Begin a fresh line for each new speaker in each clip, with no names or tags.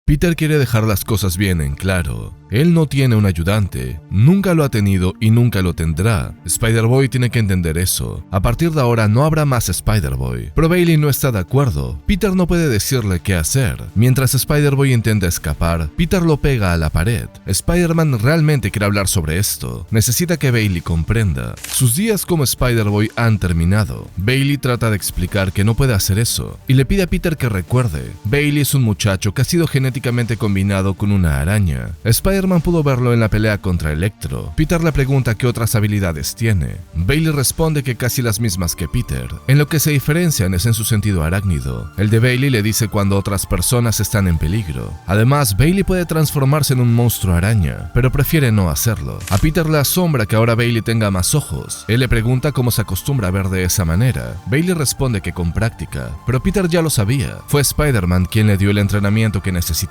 Peter quiere dejar las cosas bien en claro. Él no tiene un ayudante, nunca lo ha tenido y nunca lo tendrá. Spider-Boy tiene que entender eso. A partir de ahora no habrá más Spider-Boy. Pero Bailey no está de acuerdo. Peter no puede decirle qué hacer. Mientras Spider-Boy intenta escapar, Peter lo pega a la pared. Spider-Man realmente quiere hablar sobre esto. Necesita que Bailey comprenda. Sus días como Spider-Boy han terminado. Bailey trata de explicar que no puede hacer eso y le pide a Peter que recuerde. Bailey es un muchacho que ha sido genéticamente combinado con una araña. Spider-Man pudo verlo en la pelea contra Electro. Peter le pregunta qué otras habilidades tiene. Bailey responde que casi las mismas que Peter. En lo que se diferencian es en su sentido arácnido. El de Bailey le dice cuando otras personas están en peligro. Además, Bailey puede transformarse en un monstruo araña, pero prefiere no hacerlo. A Peter le asombra que ahora Bailey tenga más ojos. Él le pregunta cómo se acostumbra a ver de esa manera. Bailey responde que con práctica, pero Peter ya lo sabía. Fue Spider-Man quien le dio el entrenamiento que necesitaba.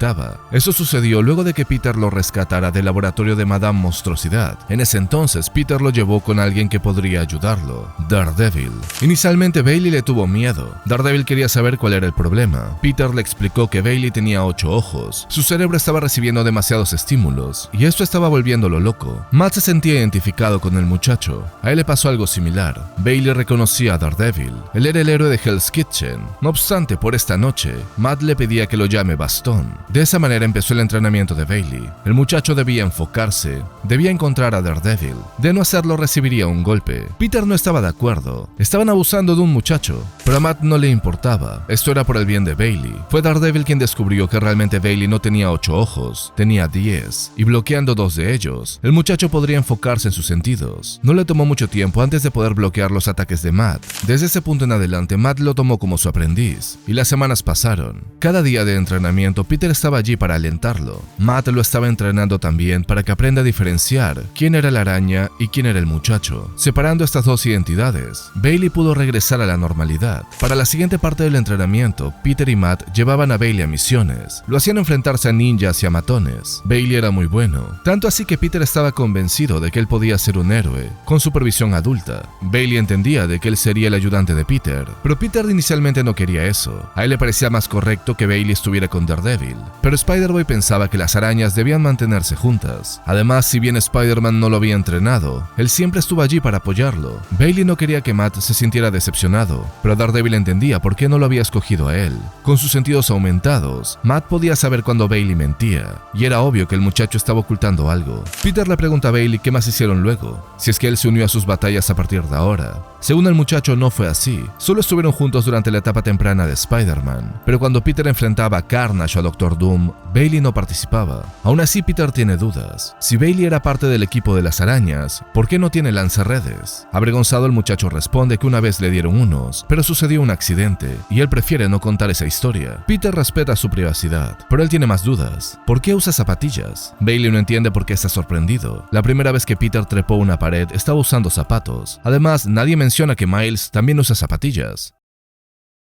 Eso sucedió luego de que Peter lo rescatara del laboratorio de Madame Monstruosidad. En ese entonces, Peter lo llevó con alguien que podría ayudarlo, Daredevil. Inicialmente Bailey le tuvo miedo. Daredevil quería saber cuál era el problema. Peter le explicó que Bailey tenía 8 ojos. Su cerebro estaba recibiendo demasiados estímulos, y esto estaba volviéndolo loco. Matt se sentía identificado con el muchacho. A él le pasó algo similar. Bailey reconocía a Daredevil. Él era el héroe de Hell's Kitchen. No obstante, por esta noche, Matt le pedía que lo llame Bastón. De esa manera empezó el entrenamiento de Bailey. El muchacho debía enfocarse, debía encontrar a Daredevil. De no hacerlo recibiría un golpe. Peter no estaba de acuerdo. Estaban abusando de un muchacho, pero a Matt no le importaba. Esto era por el bien de Bailey. Fue Daredevil quien descubrió que realmente Bailey no tenía 8 ojos, tenía 10, y bloqueando 2 de ellos, el muchacho podría enfocarse en sus sentidos. No le tomó mucho tiempo antes de poder bloquear los ataques de Matt. Desde ese punto en adelante, Matt lo tomó como su aprendiz, y las semanas pasaron. Cada día de entrenamiento, Peter estaba allí para alentarlo. Matt lo estaba entrenando también para que aprenda a diferenciar quién era la araña y quién era el muchacho. Separando estas dos identidades, Bailey pudo regresar a la normalidad. Para la siguiente parte del entrenamiento, Peter y Matt llevaban a Bailey a misiones. Lo hacían enfrentarse a ninjas y a matones. Bailey era muy bueno, tanto así que Peter estaba convencido de que él podía ser un héroe, con supervisión adulta. Bailey entendía de que él sería el ayudante de Peter, pero Peter inicialmente no quería eso. A él le parecía más correcto que Bailey estuviera con Daredevil, pero Spider-Boy pensaba que las arañas debían mantenerse juntas. Además, si bien Spider-Man no lo había entrenado, él siempre estuvo allí para apoyarlo. Bailey no quería que Matt se sintiera decepcionado, pero Daredevil entendía por qué no lo había escogido a él. Con sus sentidos aumentados, Matt podía saber cuando Bailey mentía, y era obvio que el muchacho estaba ocultando algo. Peter le pregunta a Bailey qué más hicieron luego, si es que él se unió a sus batallas a partir de ahora. Según el muchacho, no fue así. Solo estuvieron juntos durante la etapa temprana de Spider-Man, pero cuando Peter enfrentaba a Carnage o a Doctor Doom, Bailey no participaba. Aún así, Peter tiene dudas. Si Bailey era parte del equipo de las arañas, ¿por qué no tiene lanzarredes? Avergonzado, el muchacho responde que una vez le dieron unos, pero sucedió un accidente, y él prefiere no contar esa historia. Peter respeta su privacidad, pero él tiene más dudas. ¿Por qué usa zapatillas? Bailey no entiende por qué está sorprendido. La primera vez que Peter trepó una pared, estaba usando zapatos. Además, nadie menciona que Miles también usa zapatillas.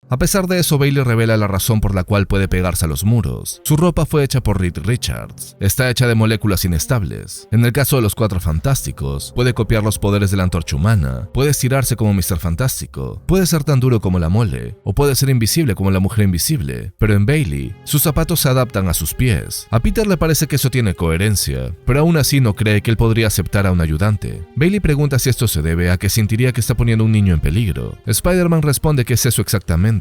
A pesar de eso, Bailey revela la razón por la cual puede pegarse a los muros. Su ropa fue hecha por Reed Richards. Está hecha de moléculas inestables. En el caso de los Cuatro Fantásticos, puede copiar los poderes de la Antorcha Humana, puede estirarse como Mr. Fantástico, puede ser tan duro como la Mole, o puede ser invisible como la Mujer Invisible. Pero en Bailey, sus zapatos se adaptan a sus pies. A Peter le parece que eso tiene coherencia, pero aún así no cree que él podría aceptar a un ayudante. Bailey pregunta si esto se debe a que sentiría que está poniendo a un niño en peligro. Spider-Man responde que es eso exactamente.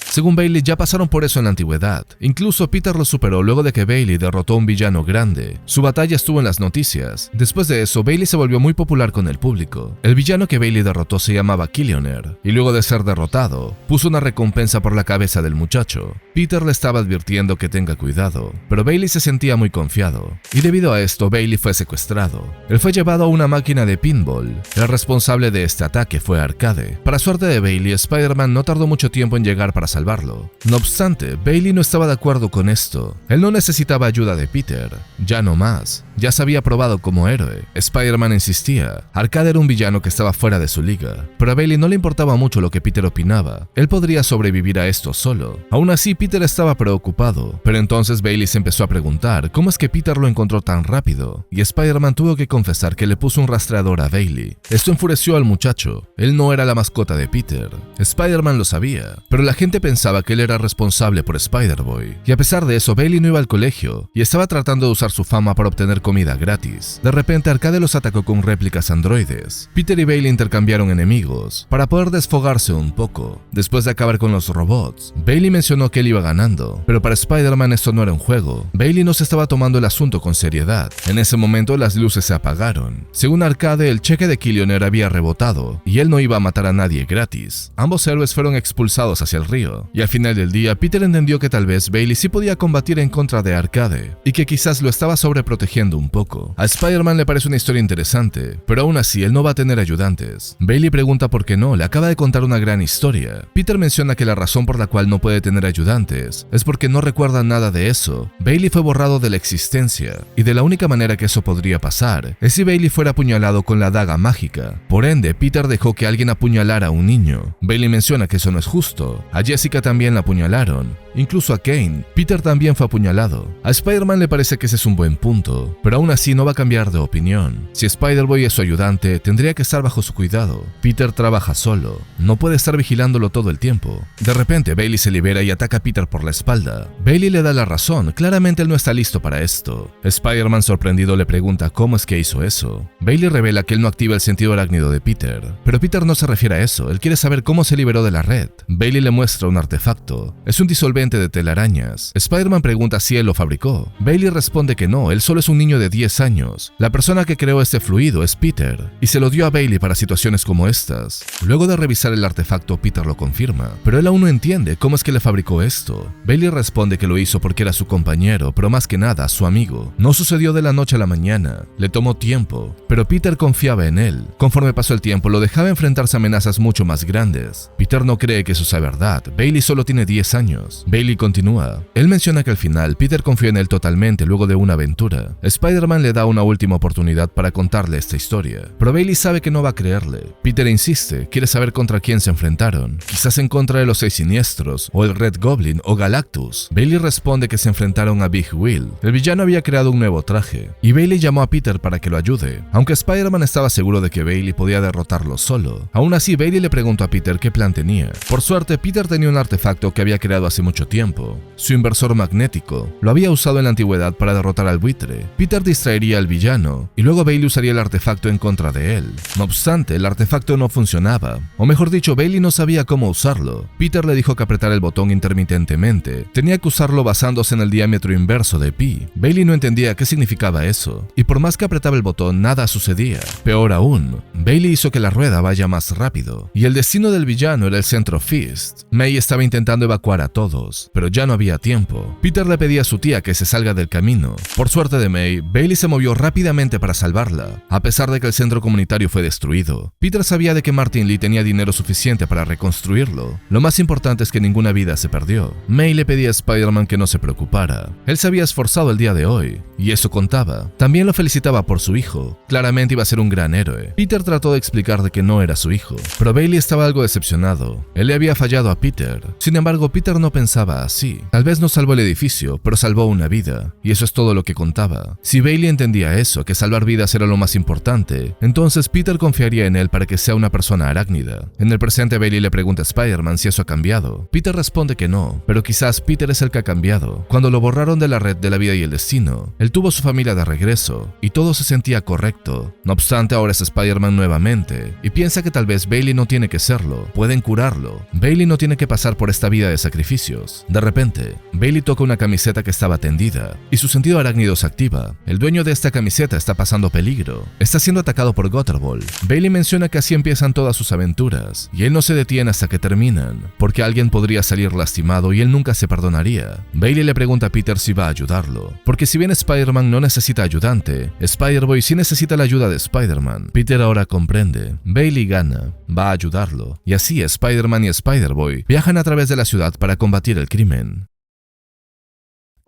Según Bailey, ya pasaron por eso en la antigüedad. Incluso Peter lo superó luego de que Bailey derrotó a un villano grande. Su batalla estuvo en las noticias. Después de eso, Bailey se volvió muy popular con el público. El villano que Bailey derrotó se llamaba Killionaire, y luego de ser derrotado, puso una recompensa por la cabeza del muchacho. Peter le estaba advirtiendo que tenga cuidado, pero Bailey se sentía muy confiado, y debido a esto, Bailey fue secuestrado. Él fue llevado a una máquina de pinball. El responsable de este ataque fue Arcade. Para suerte de Bailey, Spider-Man no tardó mucho tiempo en llegar para salvarlo. No obstante, Bailey no estaba de acuerdo con esto. Él no necesitaba ayuda de Peter, ya no más. ya se había probado como héroe. Spider-Man insistía. Arcade era un villano que estaba fuera de su liga, pero a Bailey no le importaba mucho lo que Peter opinaba. Él podría sobrevivir a esto solo. Aún así, Peter estaba preocupado, pero entonces Bailey se empezó a preguntar cómo es que Peter lo encontró tan rápido, y Spider-Man tuvo que confesar que le puso un rastreador a Bailey. Esto enfureció al muchacho. Él no era la mascota de Peter. Spider-Man lo sabía, pero la gente pensaba que él era responsable por Spider-Boy, y a pesar de eso, Bailey no iba al colegio y estaba tratando de usar su fama para obtener comida gratis. De repente, Arcade los atacó con réplicas androides. Peter y Bailey intercambiaron enemigos para poder desfogarse un poco. Después de acabar con los robots, Bailey mencionó que él iba ganando, pero para Spider-Man esto no era un juego. Bailey no se estaba tomando el asunto con seriedad. En ese momento las luces se apagaron. Según Arcade, el cheque de Killionaire había rebotado y él no iba a matar a nadie gratis. Ambos héroes fueron expulsados hacia el río, y al final del día Peter entendió que tal vez Bailey sí podía combatir en contra de Arcade y que quizás lo estaba sobreprotegiendo un poco. A Spider-Man le parece una historia interesante, pero aún así él no va a tener ayudantes. Bailey pregunta por qué no, le acaba de contar una gran historia. Peter menciona que la razón por la cual no puede tener ayudantes es porque no recuerda nada de eso. Bailey fue borrado de la existencia, y de la única manera que eso podría pasar es si Bailey fuera apuñalado con la daga mágica. Por ende, Peter dejó que alguien apuñalara a un niño. Bailey menciona que eso no es justo. A Jessica también la apuñalaron, incluso a Kane. Peter también fue apuñalado. A Spider-Man le parece que ese es un buen punto, pero aún así no va a cambiar de opinión. Si Spider-Boy es su ayudante, tendría que estar bajo su cuidado. Peter trabaja solo, no puede estar vigilándolo todo el tiempo. De repente, Bailey se libera y ataca a Peter por la espalda. Bailey le da la razón, claramente él no está listo para esto. Spider-Man, sorprendido, le pregunta cómo es que hizo eso. Bailey revela que él no activa el sentido arácnido de Peter, pero Peter no se refiere a eso, él quiere saber cómo se liberó de la red. Bailey le muestra un artefacto, es un disolvente de telarañas. Spider-Man pregunta si él lo fabricó. Bailey responde que no, él solo es un niño de 10 años. La persona que creó este fluido es Peter, y se lo dio a Bailey para situaciones como estas. Luego de revisar el artefacto, Peter lo confirma, pero él aún no entiende cómo es que le fabricó esto. Bailey responde que lo hizo porque era su compañero, pero más que nada, su amigo. No sucedió de la noche a la mañana, le tomó tiempo, pero Peter confiaba en él. Conforme pasó el tiempo, lo dejaba enfrentarse a amenazas mucho más grandes. Peter no cree que eso sea verdad, Bailey solo tiene 10 años. Bailey continúa. Él menciona que al final, Peter confió en él totalmente luego de una aventura. Spider-Man le da una última oportunidad para contarle esta historia, pero Bailey sabe que no va a creerle. Peter insiste, quiere saber contra quién se enfrentaron, quizás en contra de los 6 siniestros, o el Red Goblin, o Galactus. Bailey responde que se enfrentaron a Big Will. El villano había creado un nuevo traje, y Bailey llamó a Peter para que lo ayude, aunque Spider-Man estaba seguro de que Bailey podía derrotarlo solo. Aún así, Bailey le preguntó a Peter qué plan tenía. Por suerte, Peter tenía un artefacto que había creado hace mucho tiempo. Su inversor magnético lo había usado en la antigüedad para derrotar al buitre. Peter distraería al villano, y luego Bailey usaría el artefacto en contra de él. No obstante, el artefacto no funcionaba, o mejor dicho, Bailey no sabía cómo usarlo. Peter le dijo que apretara el botón intermitentemente. Tenía que usarlo basándose en el diámetro inverso de pi. Bailey no entendía qué significaba eso, y por más que apretaba el botón, nada sucedía. Peor aún, Bailey hizo que la rueda vaya más rápido, y el destino del villano era el Centro Fist. May estaba intentando evacuar a todos, pero ya no había tiempo. Peter le pedía a su tía que se salga del camino. Por suerte de May, Bailey se movió rápidamente para salvarla, a pesar de que el centro comunitario fue destruido. Peter sabía de que Martin Lee tenía dinero suficiente para reconstruirlo. Lo más importante es que ninguna vida se perdió. May le pedía a Spider-Man que no se preocupara. Él se había esforzado el día de hoy, y eso contaba. También lo felicitaba por su hijo. Claramente iba a ser un gran héroe. Peter trató de explicar de que no era su hijo, pero Bailey estaba algo decepcionado. Él le había fallado a Peter. Sin embargo, Peter no pensaba así. Tal vez no salvó el edificio, pero salvó una vida, y eso es todo lo que contaba. Si Bailey entendía eso, que salvar vidas era lo más importante, entonces Peter confiaría en él para que sea una persona arácnida. En el presente, Bailey le pregunta a Spider-Man si eso ha cambiado. Peter responde que no, pero quizás Peter es el que ha cambiado. Cuando lo borraron de la red de la vida y el destino, él tuvo su familia de regreso, y todo se sentía correcto. No obstante, ahora es Spider-Man nuevamente, y piensa que tal vez Bailey no tiene que serlo, pueden curarlo. Bailey no tiene que pasar por esta vida de sacrificios. De repente, Bailey toca una camiseta que estaba tendida, y su sentido arácnido se activa. El dueño de esta camiseta está pasando peligro. Está siendo atacado por Gutterball. Bailey menciona que así empiezan todas sus aventuras, y él no se detiene hasta que terminan, porque alguien podría salir lastimado y él nunca se perdonaría. Bailey le pregunta a Peter si va a ayudarlo, porque si bien Spider-Man no necesita ayudante, Spider-Boy sí necesita la ayuda de Spider-Man. Peter ahora comprende. Bailey gana, va a ayudarlo, y así Spider-Man y Spider-Boy viajan a través de la ciudad para combatir el crimen.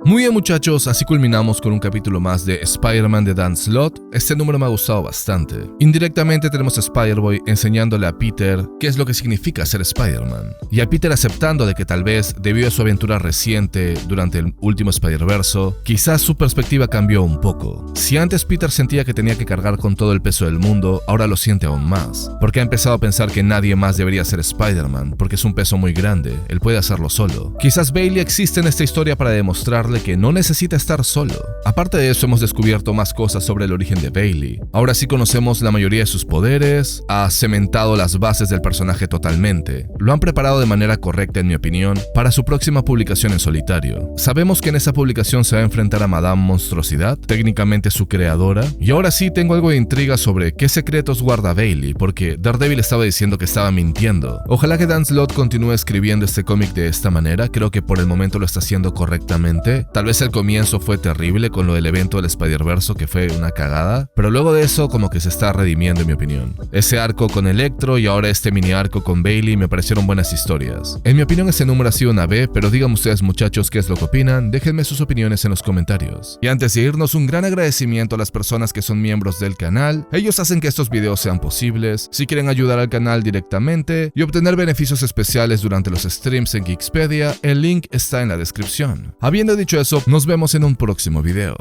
Muy bien muchachos, así culminamos con un capítulo más de Spider-Man de Dan Slott. Este número me ha gustado bastante. Indirectamente tenemos a Spider-Boy enseñándole a Peter qué es lo que significa ser Spider-Man. Y a Peter aceptando de que tal vez, debido a su aventura reciente durante el último Spider-Verso, quizás su perspectiva cambió un poco. Si antes Peter sentía que tenía que cargar con todo el peso del mundo, ahora lo siente aún más. Porque ha empezado a pensar que nadie más debería ser Spider-Man, porque es un peso muy grande, él puede hacerlo solo. Quizás Bailey existe en esta historia para demostrarle que no necesita estar solo. Aparte de eso, hemos descubierto más cosas sobre el origen de Bailey. Ahora sí conocemos la mayoría de sus poderes, ha cementado las bases del personaje totalmente. Lo han preparado de manera correcta, en mi opinión, para su próxima publicación en solitario. Sabemos que en esa publicación se va a enfrentar a Madame Monstruosidad, técnicamente su creadora, y ahora sí tengo algo de intriga sobre qué secretos guarda Bailey, porque Daredevil estaba diciendo que estaba mintiendo. Ojalá que Dan Slott continúe escribiendo este cómic de esta manera, creo que por el momento lo está haciendo correctamente. Tal vez el comienzo fue terrible con lo del evento del Spider-Verso, que fue una cagada, pero luego de eso como que se está redimiendo, en mi opinión. Ese arco con Electro y ahora este mini arco con Bailey me parecieron buenas historias. En mi opinión ese número ha sido una B, pero díganme ustedes muchachos qué es lo que opinan, déjenme sus opiniones en los comentarios. Y antes de irnos, un gran agradecimiento a las personas que son miembros del canal, ellos hacen que estos videos sean posibles. Si quieren ayudar al canal directamente y obtener beneficios especiales durante los streams en Geekspedia, el link está en la descripción. Habiendo dicho eso, nos vemos en un próximo video.